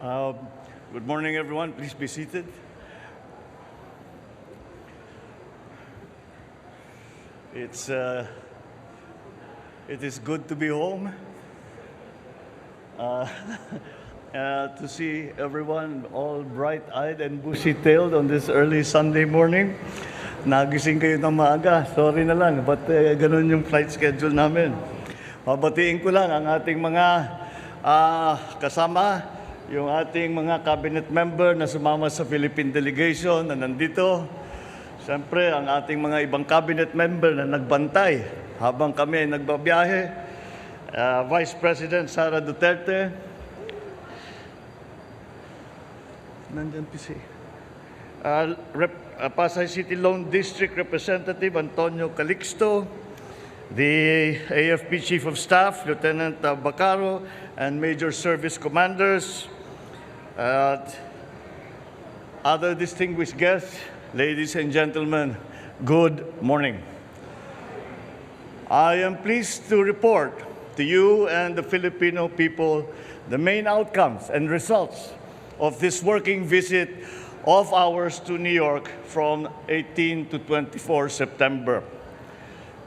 Uh, Good morning, everyone. Please be seated. It is good to be home, uh, to see everyone all bright-eyed and bushy-tailed on this early Sunday morning. Nagising kayo ng maaga. Sorry na lang, but ganun yung flight schedule namin. Babatiin ko lang ang ating mga kasama, yung ating mga cabinet member na sumama sa Philippine delegation na nandito. Siyempre, ang ating mga ibang cabinet member na nagbantay habang kami nagbabiyahe. Vice President Sara Duterte. Nandiyan PC. Pasay City Lone District Representative Antonio Calixto. The AFP Chief of Staff, Lieutenant Bacaro, and Major Service Commanders. Other distinguished guests, ladies and gentlemen, good morning. I am pleased to report to you and the Filipino people the main outcomes and results of this working visit of ours to New York from 18 to 24 September.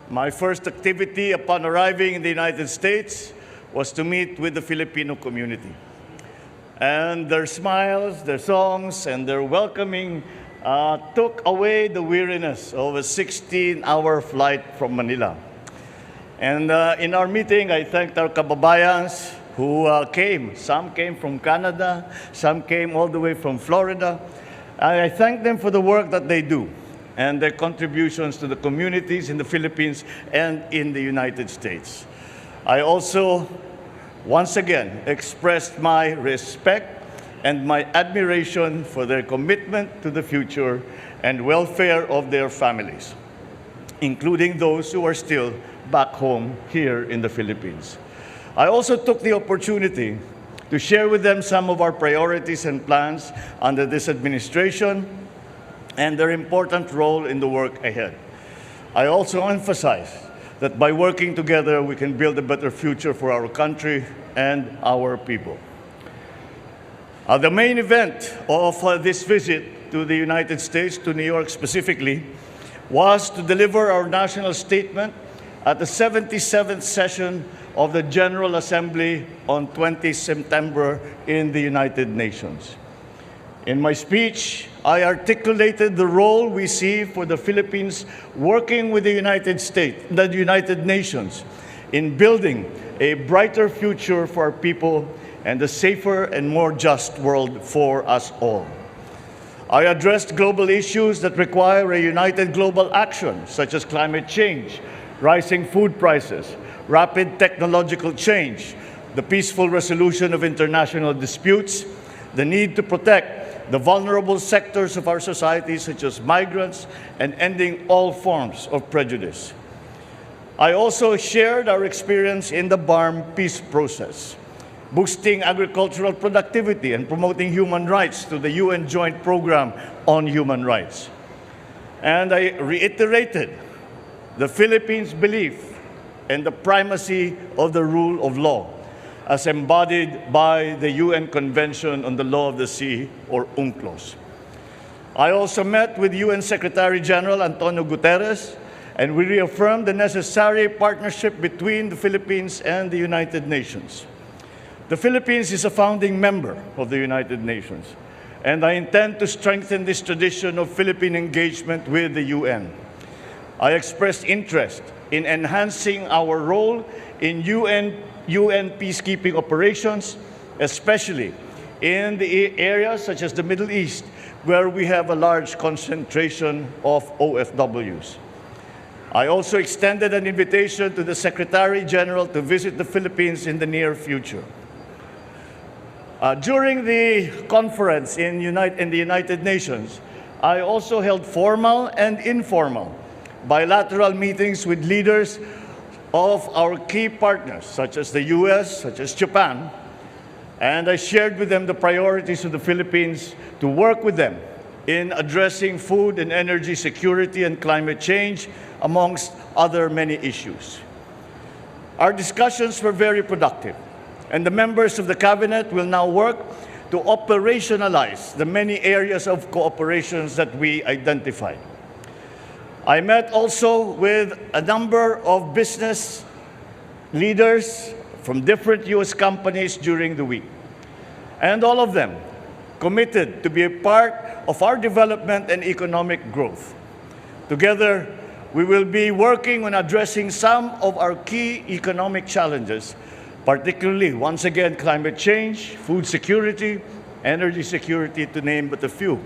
My first activity upon arriving in the United States was to meet with the Filipino community. And their smiles, their songs, and their welcoming took away the weariness of a 16-hour flight from Manila. And in our meeting, I thanked our kababayans who came. Some came from Canada, some came all the way from Florida. I thank them for the work that they do and their contributions to the communities in the Philippines and in the United States. I also, once again, expressed my respect and my admiration for their commitment to the future and welfare of their families, including those who are still back home here in the Philippines. I also took the opportunity to share with them some of our priorities and plans under this administration and their important role in the work ahead. I also emphasized that by working together, we can build a better future for our country and our people. The main event of this visit to the United States, to New York specifically, was to deliver our national statement at the 77th session of the General Assembly on 20 September in the United Nations. In my speech, I articulated the role we see for the Philippines working with the United States, the United Nations, in building a brighter future for our people and a safer and more just world for us all. I addressed global issues that require a united global action, such as climate change, rising food prices, rapid technological change, the peaceful resolution of international disputes, the need to protect the vulnerable sectors of our society, such as migrants, and ending all forms of prejudice. I also shared our experience in the BARM peace process, boosting agricultural productivity and promoting human rights through the UN Joint Program on Human Rights. And I reiterated the Philippines' belief in the primacy of the rule of law, as embodied by the UN Convention on the Law of the Sea, or UNCLOS. I also met with UN Secretary General Antonio Guterres, and we reaffirmed the necessary partnership between the Philippines and the United Nations. The Philippines is a founding member of the United Nations, and I intend to strengthen this tradition of Philippine engagement with the UN. I expressed interest in enhancing our role in UN peacekeeping operations, especially in the areas such as the Middle East, where we have a large concentration of OFWs. I also extended an invitation to the Secretary General to visit the Philippines in the near future. During the conference in the United Nations, I also held formal and informal bilateral meetings with leaders of our key partners, such as the US, such as Japan, and I shared with them the priorities of the Philippines to work with them in addressing food and energy security and climate change, amongst other many issues. Our discussions were very productive, and the members of the Cabinet will now work to operationalize the many areas of cooperations that we identified. I met also with a number of business leaders from different U.S. companies during the week, and all of them committed to be a part of our development and economic growth. Together, we will be working on addressing some of our key economic challenges, particularly, once again, climate change, food security, energy security, to name but a few.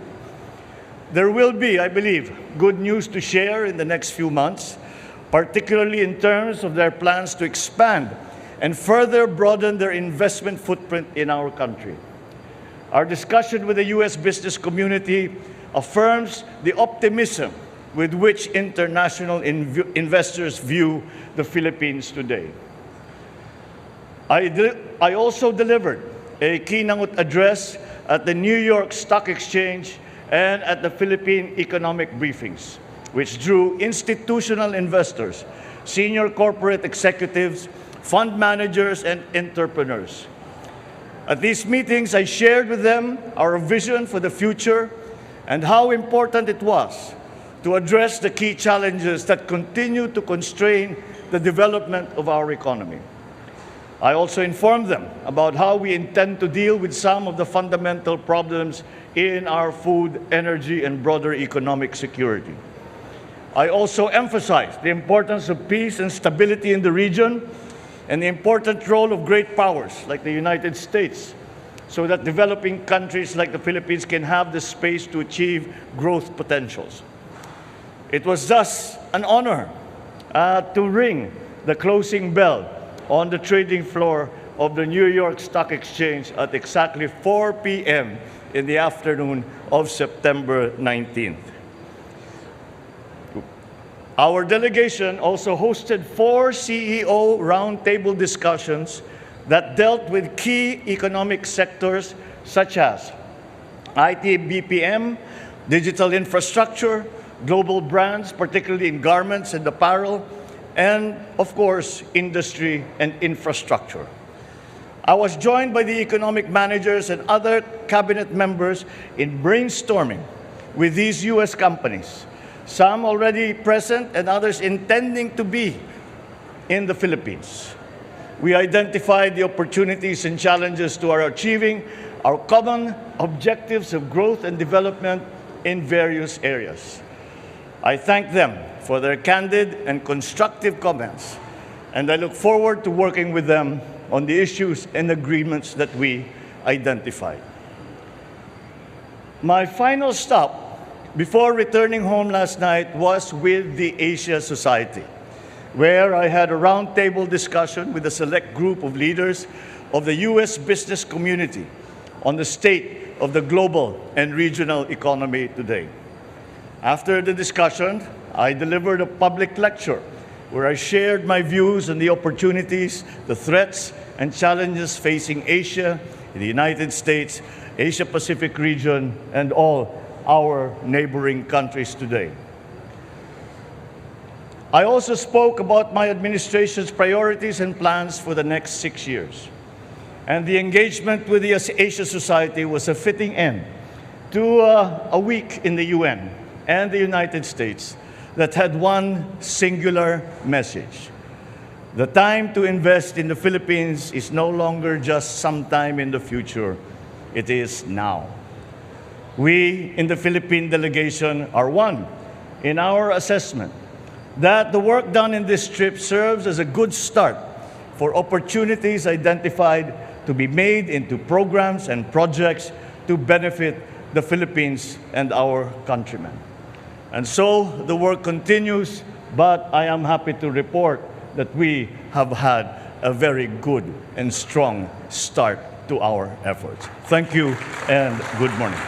There will be, I believe, good news to share in the next few months, particularly in terms of their plans to expand and further broaden their investment footprint in our country. Our discussion with the U.S. business community affirms the optimism with which international investors view the Philippines today. I also delivered a keynote address at the New York Stock Exchange and at the Philippine economic briefings, which drew institutional investors, senior corporate executives, fund managers, and entrepreneurs. At these meetings, I shared with them our vision for the future and how important it was to address the key challenges that continue to constrain the development of our economy. I also informed them about how we intend to deal with some of the fundamental problems in our food, energy, and broader economic security. I also emphasized the importance of peace and stability in the region and the important role of great powers like the United States, so that developing countries like the Philippines can have the space to achieve growth potentials. It was thus an honor to ring the closing bell on the trading floor of the New York Stock Exchange at exactly 4 p.m. in the afternoon of September 19th. Our delegation also hosted 4 CEO roundtable discussions that dealt with key economic sectors such as IT BPM, digital infrastructure, global brands, particularly in garments and apparel, and, of course, industry and infrastructure. I was joined by the economic managers and other cabinet members in brainstorming with these U.S. companies, some already present and others intending to be in the Philippines. We identified the opportunities and challenges to our achieving our common objectives of growth and development in various areas. I thank them for their candid and constructive comments, and I look forward to working with them on the issues and agreements that we identified. My final stop before returning home last night was with the Asia Society, where I had a roundtable discussion with a select group of leaders of the U.S. business community on the state of the global and regional economy today. After the discussion, I delivered a public lecture where I shared my views on the opportunities, the threats, and challenges facing Asia, the United States, Asia-Pacific region, and all our neighboring countries today. I also spoke about my administration's priorities and plans for the next 6 years. And the engagement with the Asia Society was a fitting end to a week in the UN and the United States that had one singular message. The time to invest in the Philippines is no longer just sometime in the future. It is now. We in the Philippine delegation are one in our assessment that the work done in this trip serves as a good start for opportunities identified to be made into programs and projects to benefit the Philippines and our countrymen. And so the work continues, but I am happy to report that we have had a very good and strong start to our efforts. Thank you and good morning.